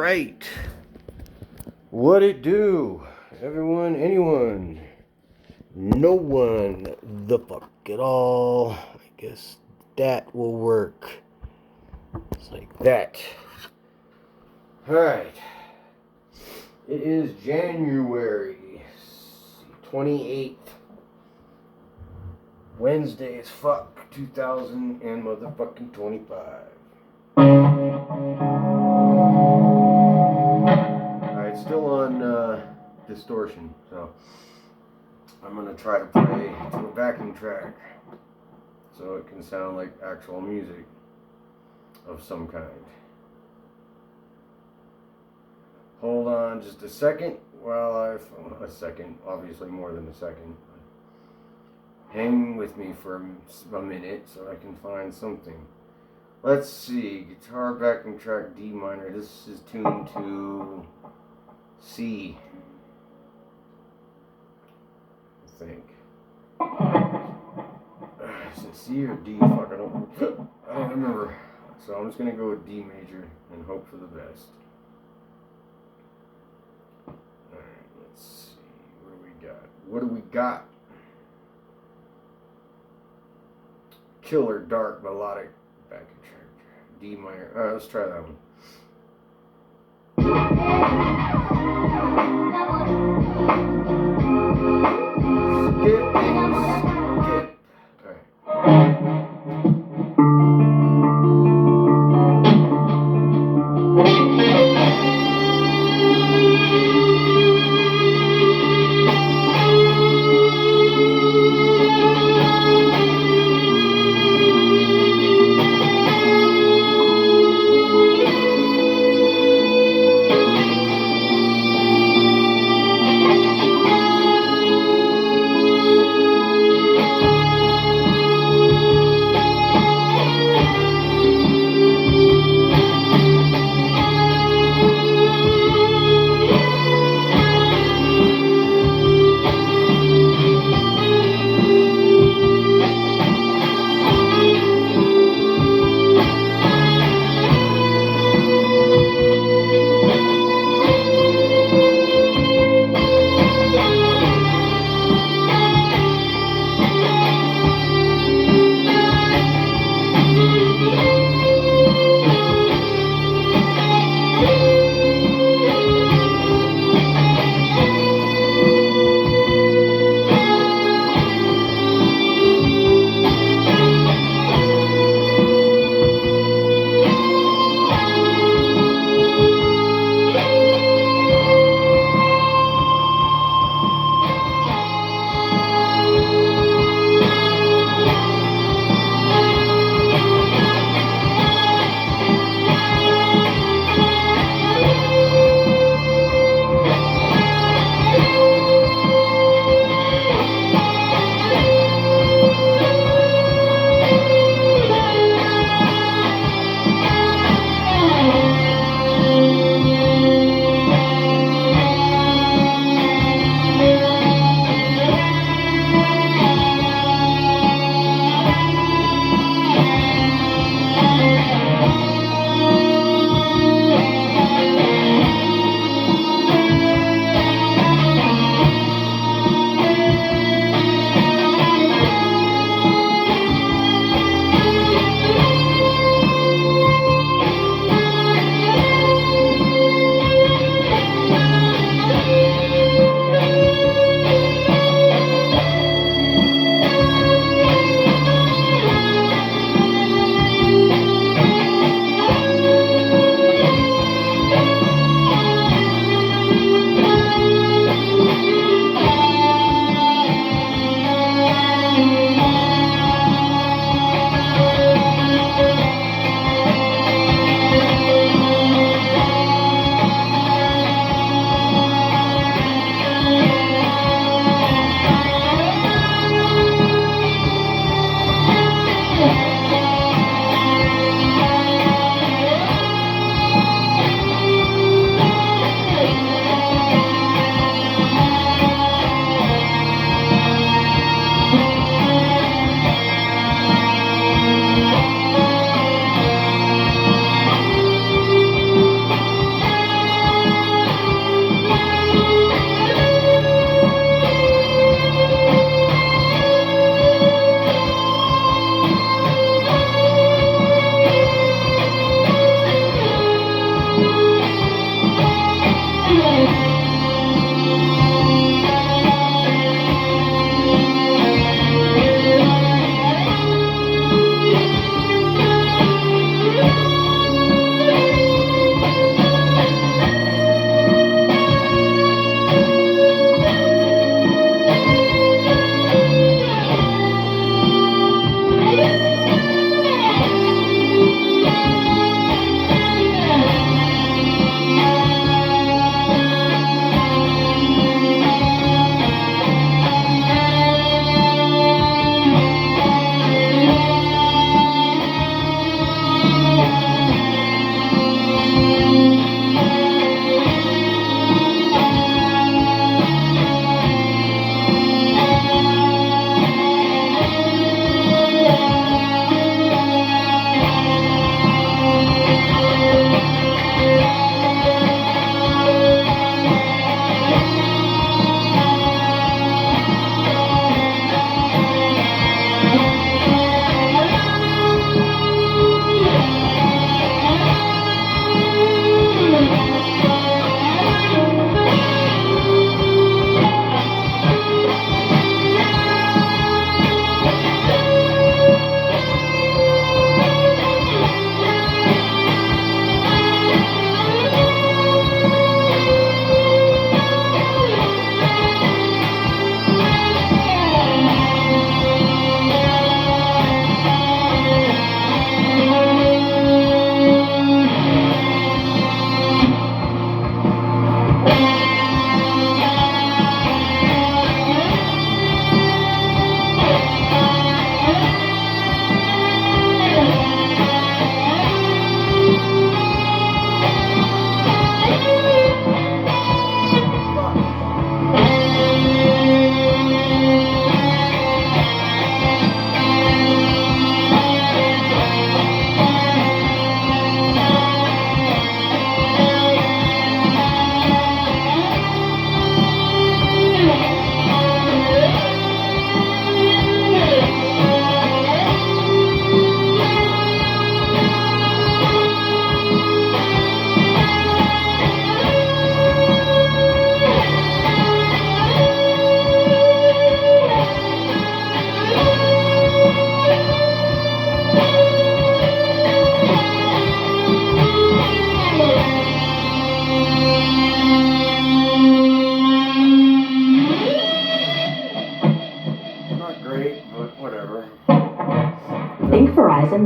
right. What it do? Everyone, anyone, no one, the fuck at all. I guess that will work. It's like that. Alright. It is January 28th. Wednesday as fuck. 2025. Alright, still on distortion, so I'm gonna try to play to a backing track so it can sound like actual music of some kind. Hold on just a second while a second, obviously more than a second. Hang with me for a minute so I can find something. Let's see, guitar backing track D minor. This is tuned to C, I think. Is it C or D? Fuck, I don't remember. So I'm just gonna go with D major and hope for the best. Alright, let's see. What do we got? Killer dark melodic backing track. D minor. Alright, let's try that one. Skip.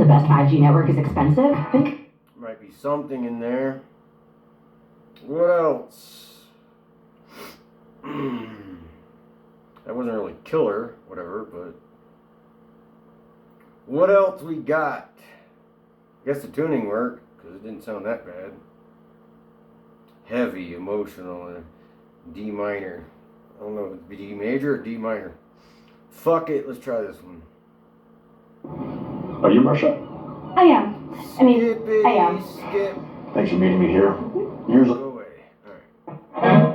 best 5G network is expensive. Think. Might be something in there. What else? That wasn't really killer, whatever, but what else we got? I guess the tuning worked, because it didn't sound that bad. Heavy, emotional, and D minor. I don't know if it's D major or D minor. Fuck it, let's try this one. Are you Marsha? I am. Skip it, I am. skip. Thanks for meeting me here. Years Go away. Alright.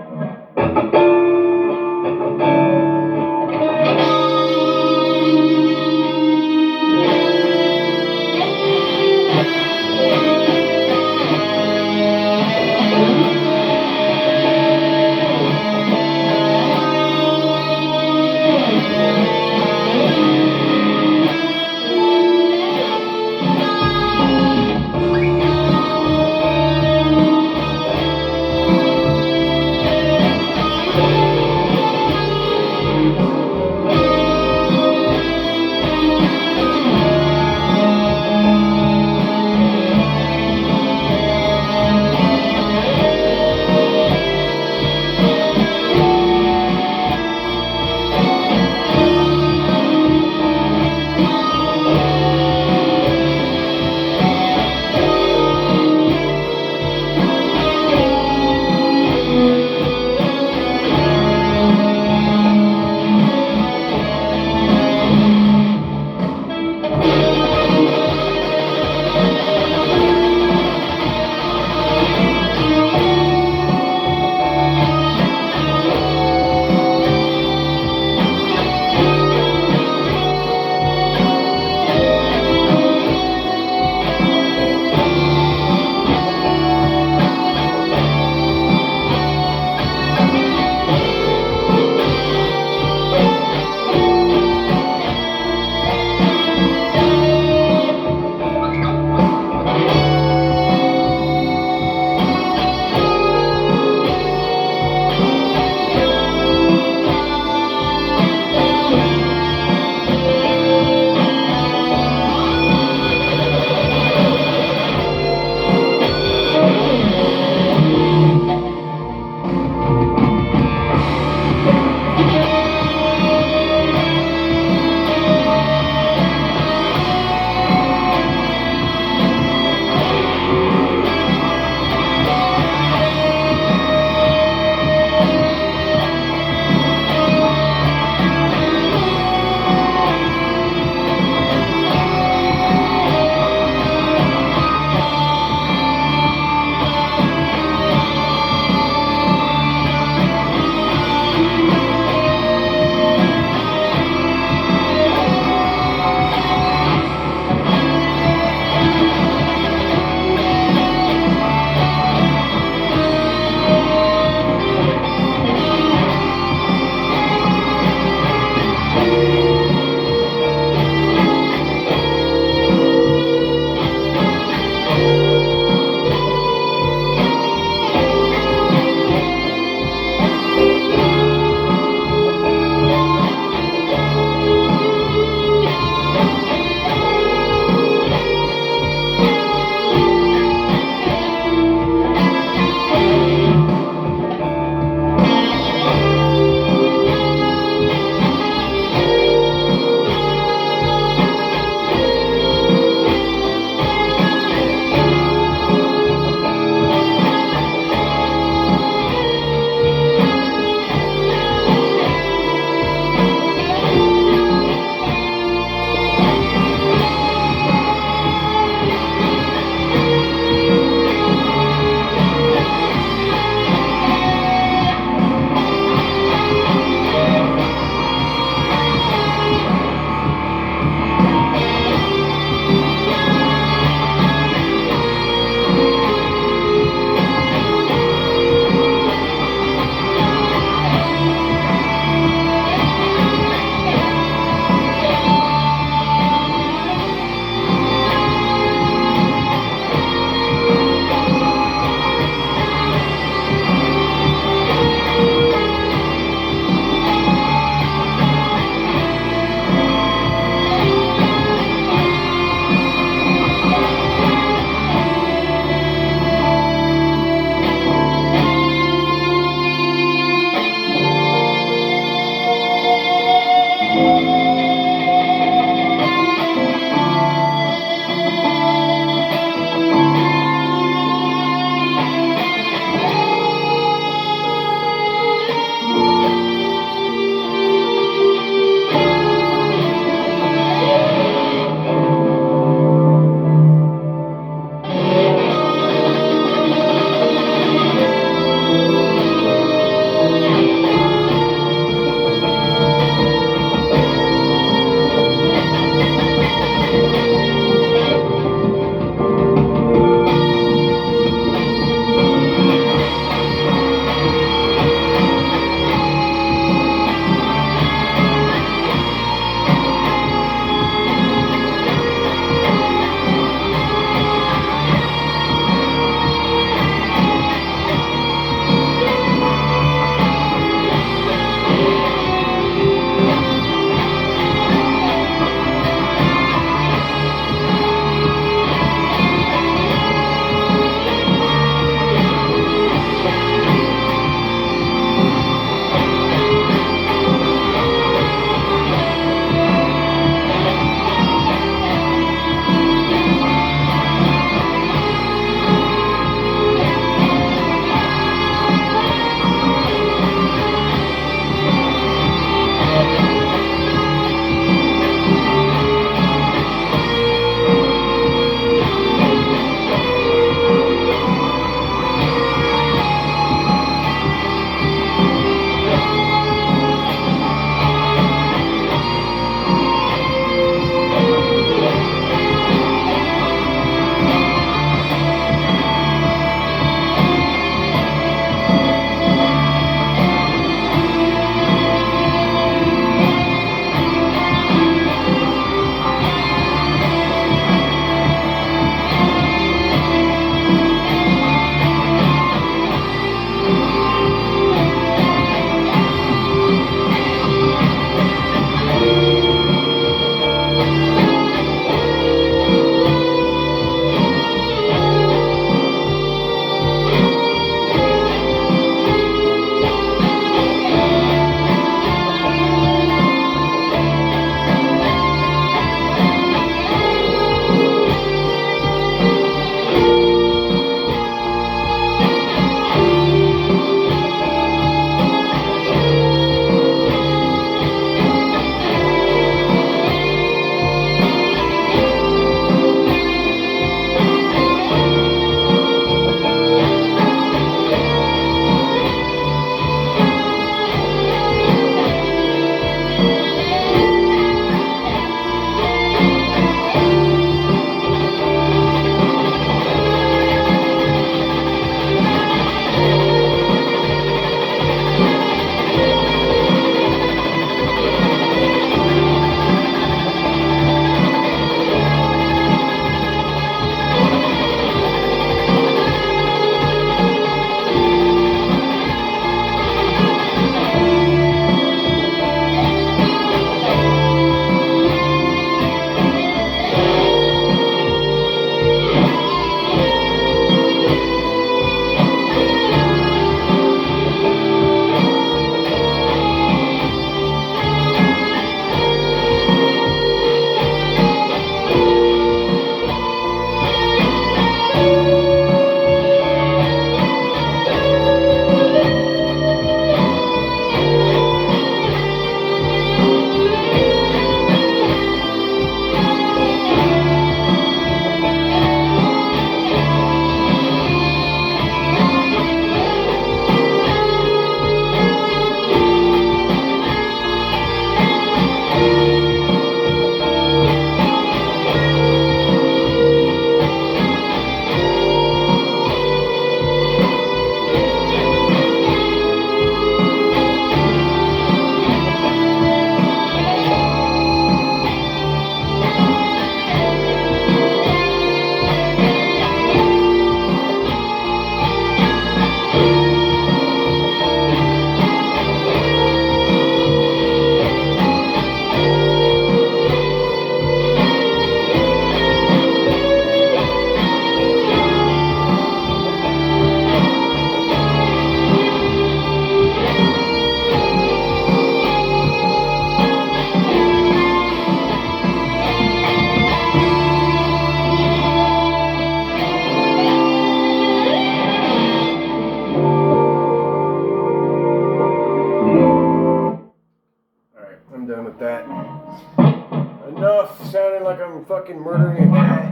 like I'm fucking murdering a cat.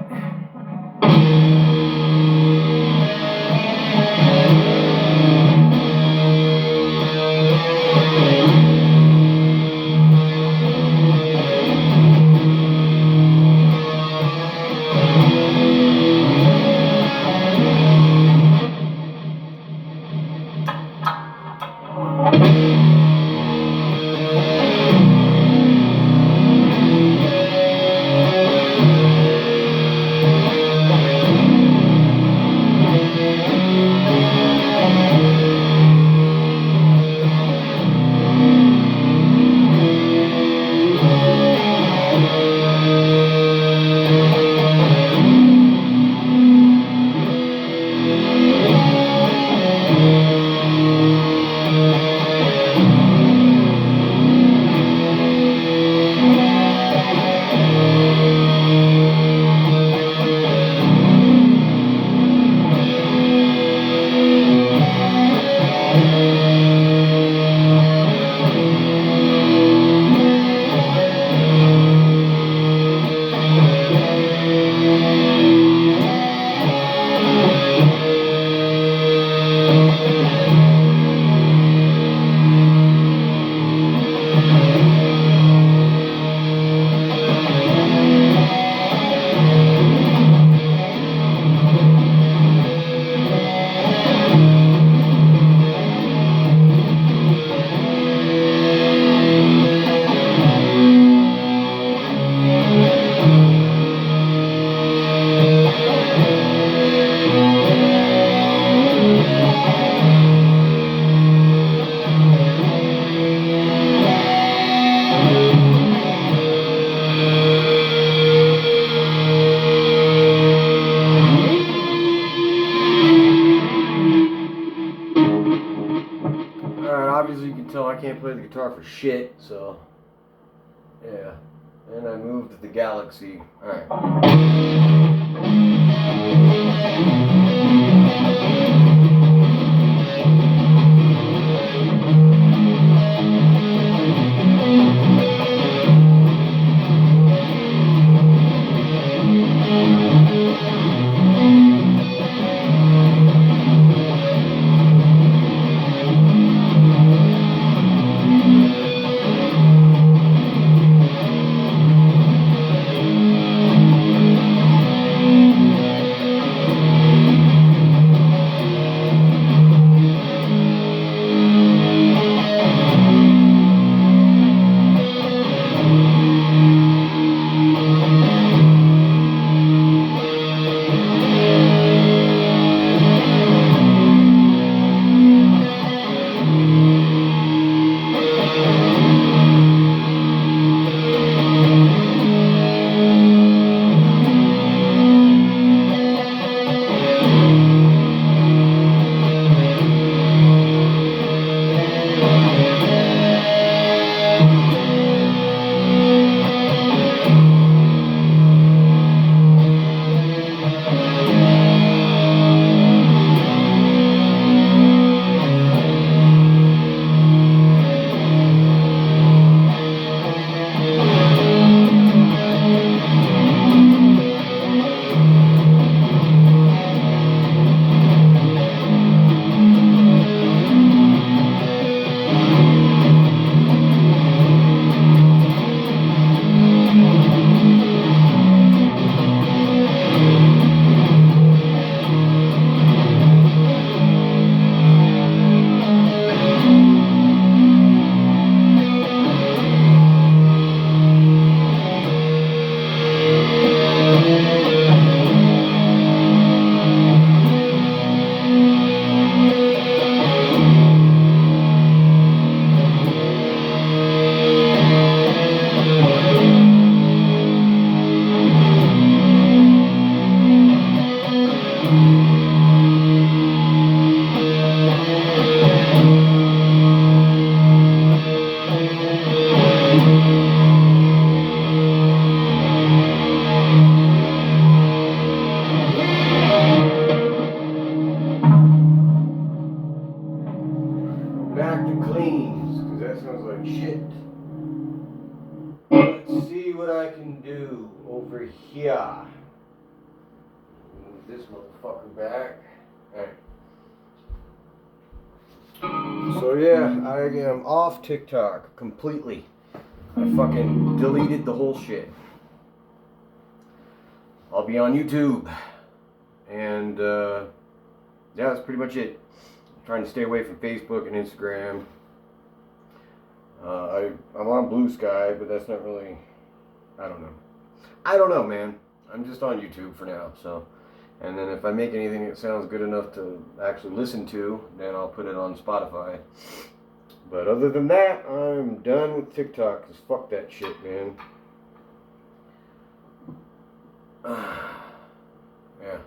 Obviously you can tell I can't play the guitar for shit, so yeah. And I moved the Galaxy. Alright. Back to cleans, because that sounds like shit. Let's see what I can do over here. Move this motherfucker back. Alright. So yeah, I am off TikTok completely. I fucking deleted the whole shit. I'll be on YouTube. And yeah, that's pretty much it. I'm trying to stay away from Facebook and Instagram. I'm on Blue Sky, but that's not really, I don't know, man. I'm just on YouTube for now, so. And then if I make anything that sounds good enough to actually listen to, then I'll put it on Spotify. But other than that, I'm done with TikTok, because fuck that shit, man. Yeah.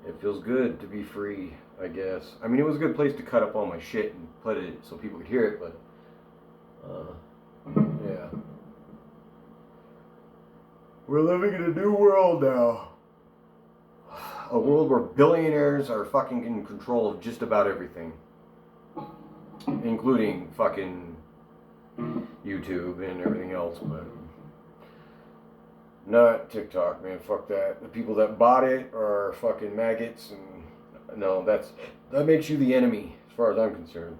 It feels good to be free, I guess. I mean, it was a good place to cut up all my shit and put it so people could hear it, but yeah. We're living in a new world now. A world where billionaires are fucking in control of just about everything. Including fucking YouTube and everything else, but not TikTok, man. Fuck that. The people that bought it are fucking maggots, and no, that makes you the enemy as far as I'm concerned.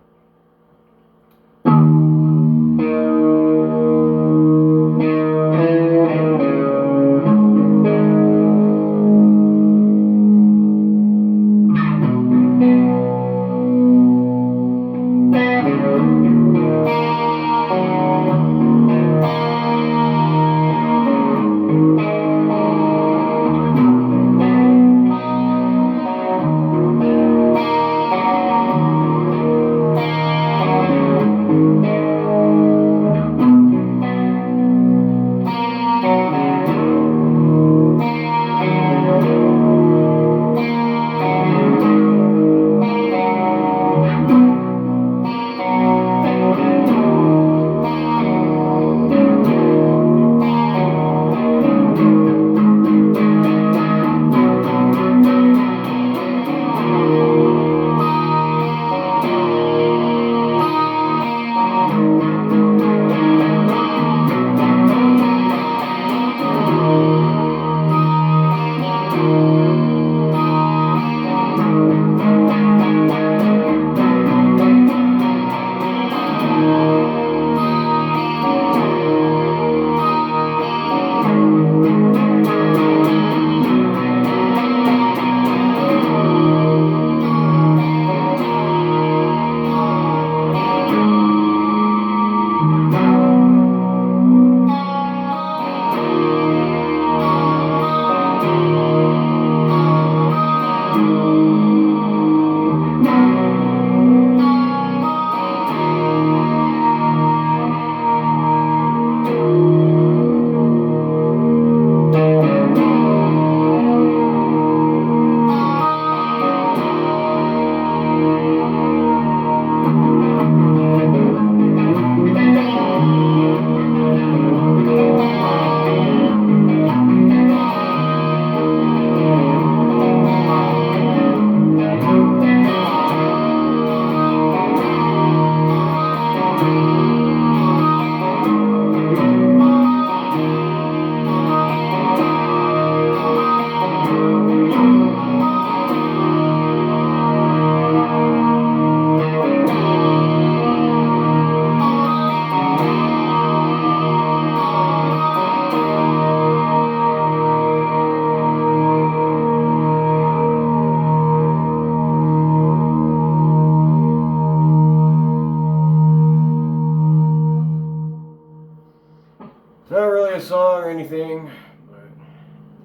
Not really a song or anything, but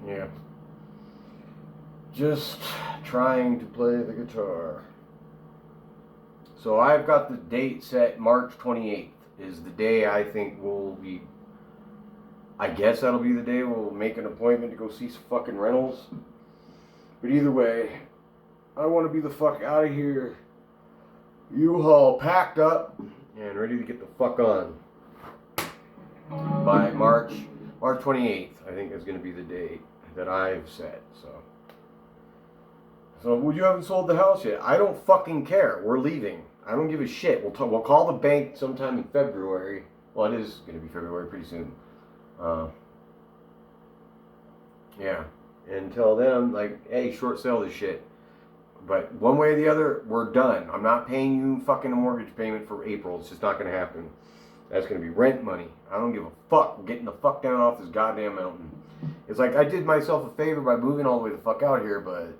yeah. Just trying to play the guitar. So I've got the date set. March 28th is the day I think we'll be, I guess that'll be the day we'll make an appointment to go see some fucking rentals. But either way, I want to be the fuck out of here. U-Haul packed up and ready to get the fuck on. By March 28th, I think is going to be the date that I've set. So well, you haven't sold the house yet. I don't fucking care. We're leaving. I don't give a shit. We'll call the bank sometime in February. Well, it is going to be February pretty soon. Yeah. And tell them, like, hey, short sale this shit. But one way or the other, we're done. I'm not paying you fucking a mortgage payment for April. It's just not going to happen. That's going to be rent money. I don't give a fuck. I'm getting the fuck down off this goddamn mountain. It's like I did myself a favor by moving all the way the fuck out here, but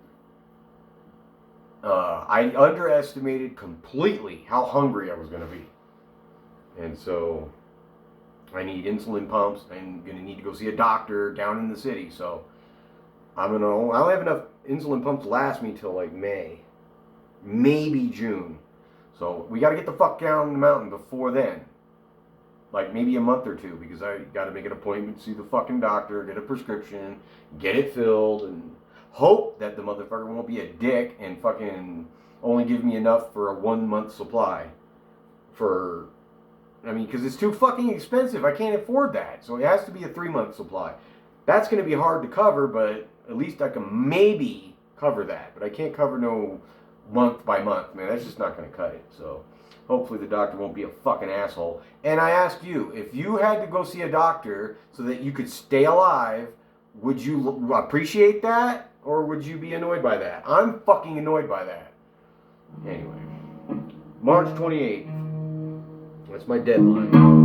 I underestimated completely how hungry I was going to be. And so I need insulin pumps. I'm going to need to go see a doctor down in the city. So I'll have enough insulin pumps to last me till like May, maybe June. So we got to get the fuck down the mountain before then. Like maybe a month or two, because I got to make an appointment, see the fucking doctor, get a prescription, get it filled, and hope that the motherfucker won't be a dick and fucking only give me enough for a 1 month supply. Because it's too fucking expensive. I can't afford that. So it has to be a 3 month supply. That's going to be hard to cover, but at least I can maybe cover that. But I can't cover no month by month, man. That's just not going to cut it. So hopefully the doctor won't be a fucking asshole. And I ask you, if you had to go see a doctor so that you could stay alive, would you appreciate that? Or would you be annoyed by that? I'm fucking annoyed by that. Anyway, March 28th. That's my deadline.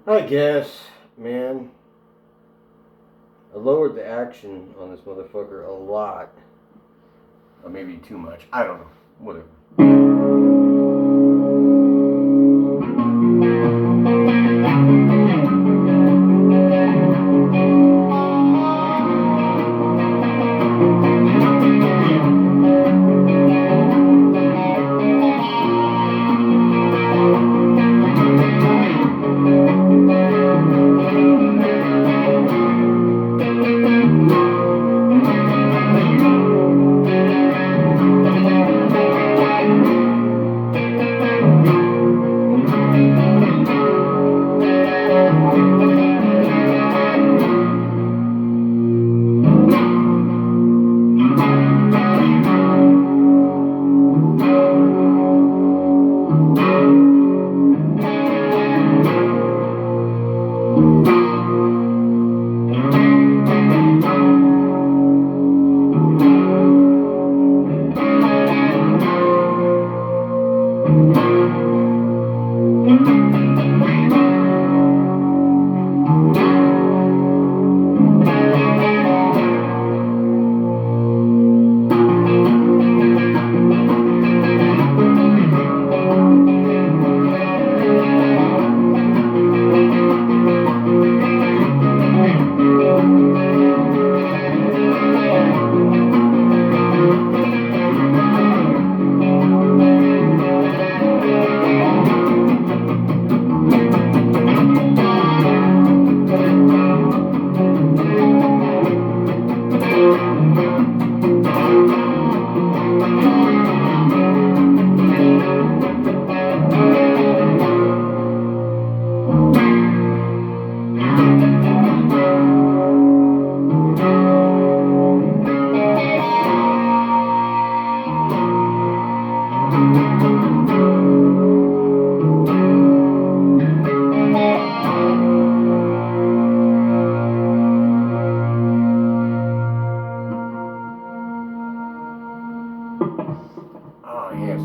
I guess, man. I lowered the action on this motherfucker a lot. Or maybe too much. I don't know. Whatever.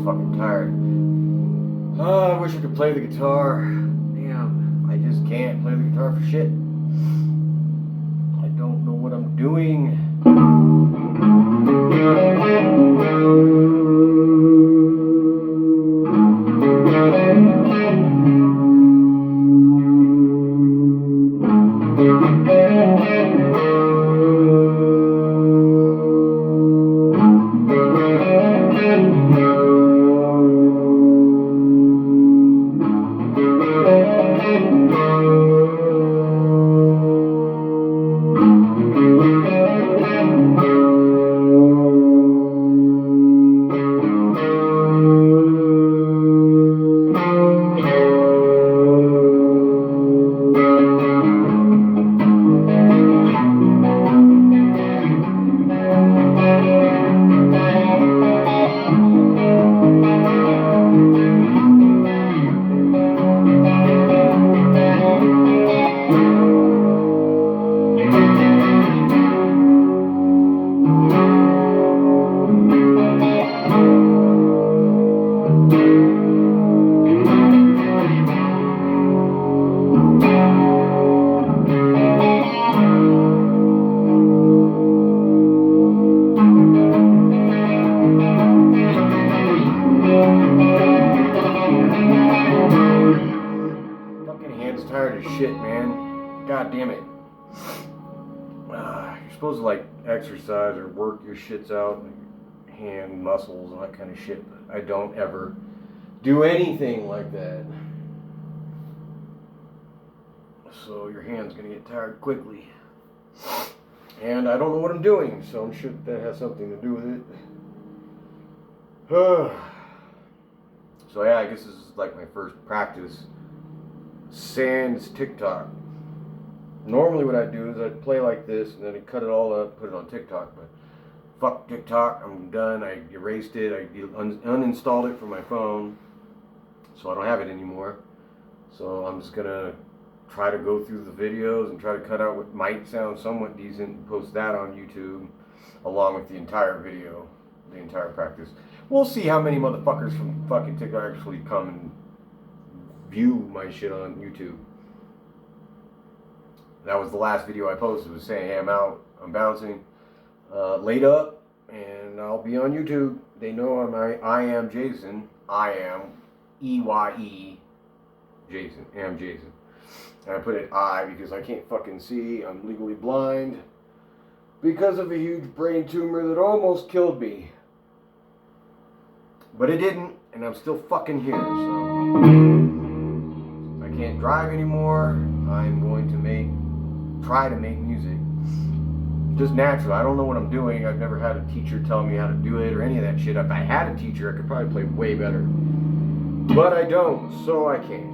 fucking tired. Oh, I wish I could play the guitar. Damn, I just can't play the guitar for shit. I don't know what I'm doing. Tired as shit, man. God damn it. You're supposed to like exercise or work your shits out, like hand muscles and that kind of shit, but I don't ever do anything like that. So your hand's gonna get tired quickly. And I don't know what I'm doing, so I'm sure that has something to do with it. So yeah, I guess this is like my first practice sans TikTok. Normally what I do is I'd play like this and then I'd cut it all up, put it on TikTok, but fuck TikTok, I'm done. I erased it, I uninstalled it from my phone, so I don't have it anymore. So I'm just gonna try to go through the videos and try to cut out what might sound somewhat decent and post that on YouTube along with the entire video, the entire practice. We'll see how many motherfuckers from fucking TikTok actually come and view my shit on YouTube. That was the last video I posted, was saying, hey, I'm out, I'm bouncing, laid up, and I'll be on YouTube. They know I am Jason. I am E-Y-E Jason. Am Jason. And I put it I because I can't fucking see. I'm legally blind because of a huge brain tumor that almost killed me. But it didn't, and I'm still fucking here, so I can't drive anymore. I'm going to try to make music. Just natural. I don't know what I'm doing. I've never had a teacher tell me how to do it or any of that shit. If I had a teacher, I could probably play way better. But I don't, so I can't.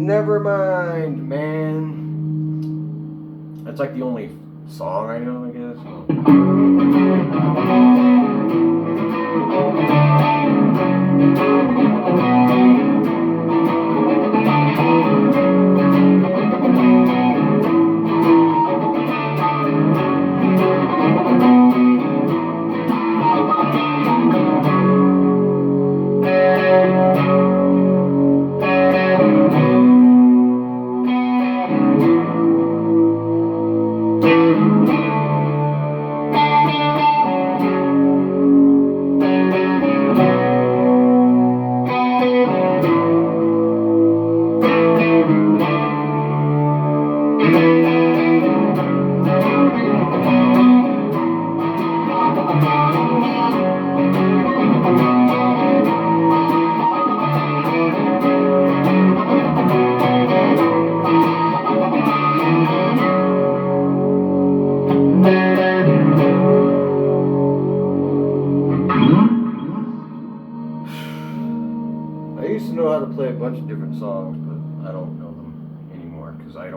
Never mind, man. That's like the only song I know, I guess.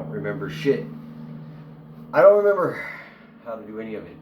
don't remember shit. I don't remember how to do any of it.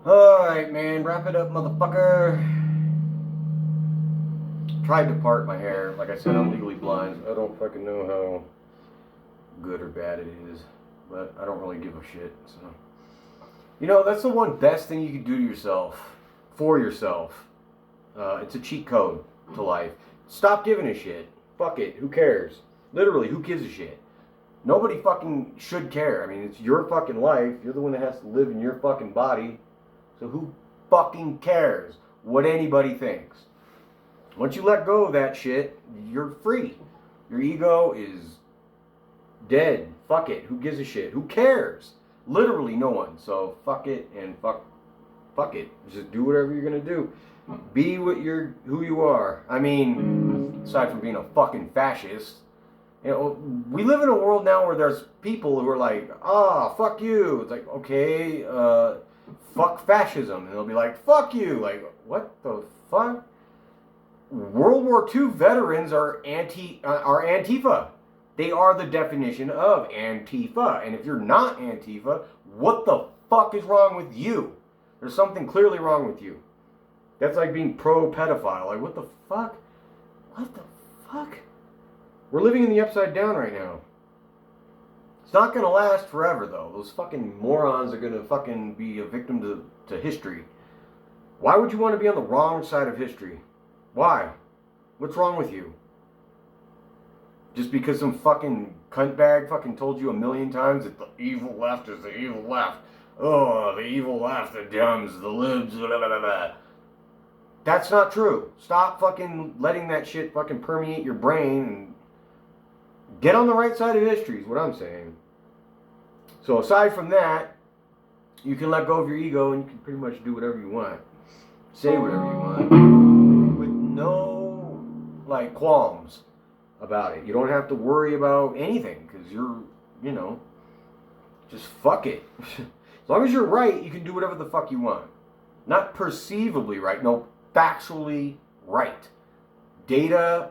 Alright, man, wrap it up, motherfucker. Tried to part my hair. Like I said, I'm legally blind. I don't fucking know how good or bad it is. But I don't really give a shit, so. You know, that's the one best thing you can do to yourself. For yourself. It's a cheat code to life. Stop giving a shit. Fuck it. Who cares? Literally, who gives a shit? Nobody fucking should care. I mean, it's your fucking life. You're the one that has to live in your fucking body. So who fucking cares what anybody thinks? Once you let go of that shit, you're free. Your ego is dead. Fuck it. Who gives a shit? Who cares? Literally no one. So fuck it and fuck it. Just do whatever you're gonna do. Be who you are. I mean, aside from being a fucking fascist, you know, we live in a world now where there's people who are like, fuck you. It's like, okay, fuck fascism. And they'll be like, fuck you. Like, what the fuck? World War II veterans are Antifa. They are the definition of Antifa. And if you're not Antifa, what the fuck is wrong with you? There's something clearly wrong with you. That's like being pro-pedophile. Like, what the fuck? What the fuck? We're living in the upside down right now. It's not going to last forever, though. Those fucking morons are going to fucking be a victim to history. Why would you want to be on the wrong side of history? Why? What's wrong with you? Just because some fucking cuntbag fucking told you a million times that the evil left is the evil left. Oh, the evil left, the Dems, the libs, blah, blah, blah, blah. That's not true. Stop fucking letting that shit fucking permeate your brain and get on the right side of history is what I'm saying. So aside from that, you can let go of your ego and you can pretty much do whatever you want. Say whatever you want. With no, like, qualms about it. You don't have to worry about anything because you're, you know, just fuck it. As long as you're right, you can do whatever the fuck you want. Not perceivably right, no, factually right. Data,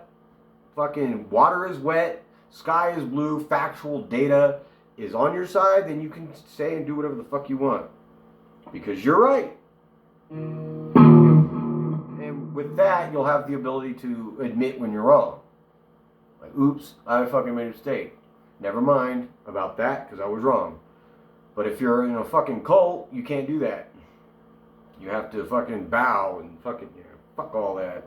fucking water is wet, sky is blue, factual data is on your side, then you can say and do whatever the fuck you want. Because you're right. And with that, you'll have the ability to admit when you're wrong. Like, oops, I fucking made a mistake. Never mind about that, because I was wrong. But if you're in a fucking cult, you can't do that. You have to fucking bow and fucking, you know, fuck all that.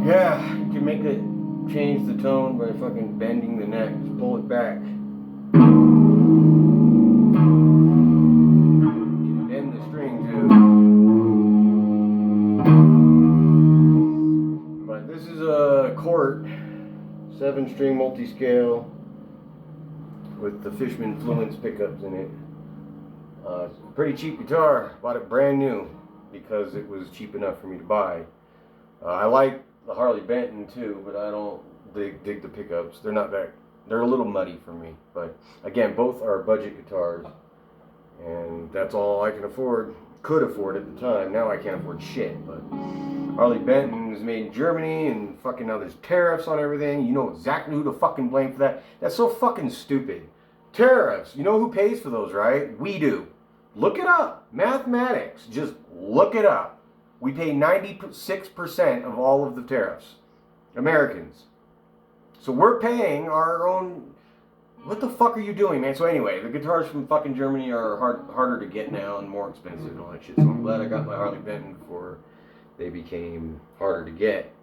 Yeah, you can make it change the tone by fucking bending the neck. Just pull it back. You can bend the string too. But this is a Cort 7-string multi-scale with the Fishman Fluence pickups in it. It's a pretty cheap guitar. Bought it brand new because it was cheap enough for me to buy. I like the Harley Benton too, but I don't dig the pickups. They're not that, they're a little muddy for me. But again, both are budget guitars, and that's all I can afford, could afford at the time. Now I can't afford shit, but Harley Benton is made in Germany, and fucking now there's tariffs on everything. You know exactly who to fucking blame for that. That's so fucking stupid. Tariffs, you know who pays for those, right? We do. Look it up. Mathematics, just look it up. We pay 96% of all of the tariffs. Americans. So we're paying our own... What the fuck are you doing, man? So anyway, the guitars from fucking Germany are harder to get now and more expensive and all that shit. So I'm glad I got my Harley Benton before they became harder to get.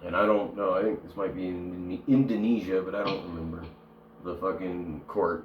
And I don't know, I think this might be in Indonesia, but I don't remember. The fucking Cort.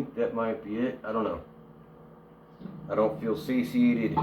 think that might be it. I don't know. I don't feel satiated.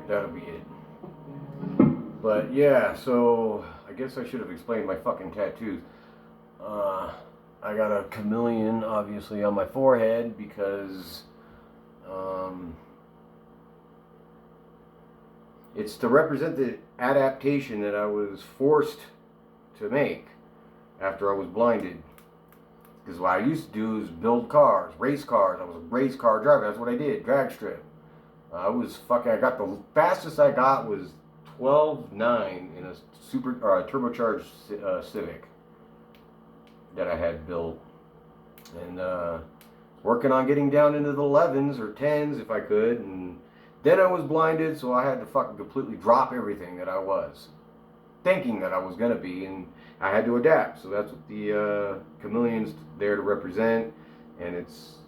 That'll be it. But yeah, so I guess I should have explained my fucking tattoos. I got a chameleon, obviously, on my forehead because it's to represent the adaptation that I was forced to make after I was blinded. Because what I used to do is build cars, race cars. I was a race car driver. That's what I did, drag strip. I got the fastest I got was 12.9 in a turbocharged Civic that I had built, and working on getting down into the 11s or 10s if I could, and then I was blinded, so I had to fucking completely drop everything that I was thinking that I was gonna be, and I had to adapt. So that's what the chameleon's there to represent, and it's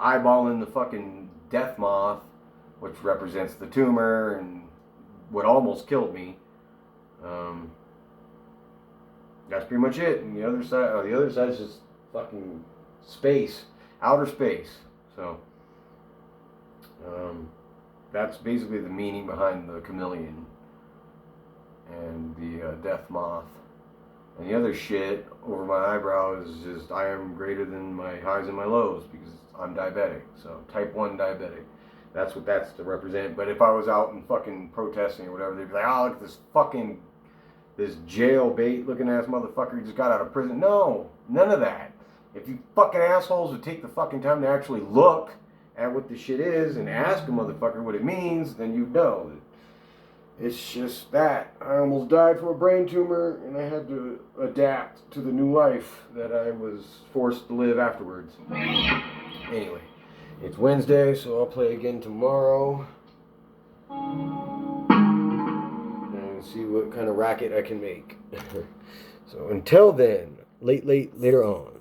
eyeballing the fucking death moth, which represents the tumor and what almost killed me. That's pretty much it. And the other side is just fucking space, outer space. So that's basically the meaning behind the chameleon and the death moth. And the other shit over my eyebrow is just I am greater than my highs and my lows because I'm diabetic. So type 1 diabetic. That's what that's to represent. But if I was out and fucking protesting or whatever, they'd be like, oh, look at this jailbait looking ass motherfucker who just got out of prison. No, none of that. If you fucking assholes would take the fucking time to actually look at what the shit is and ask a motherfucker what it means, then you'd know. It's just that. I almost died from a brain tumor and I had to adapt to the new life that I was forced to live afterwards. Anyway. It's Wednesday, so I'll play again tomorrow and see what kind of racket I can make. So until then, later on.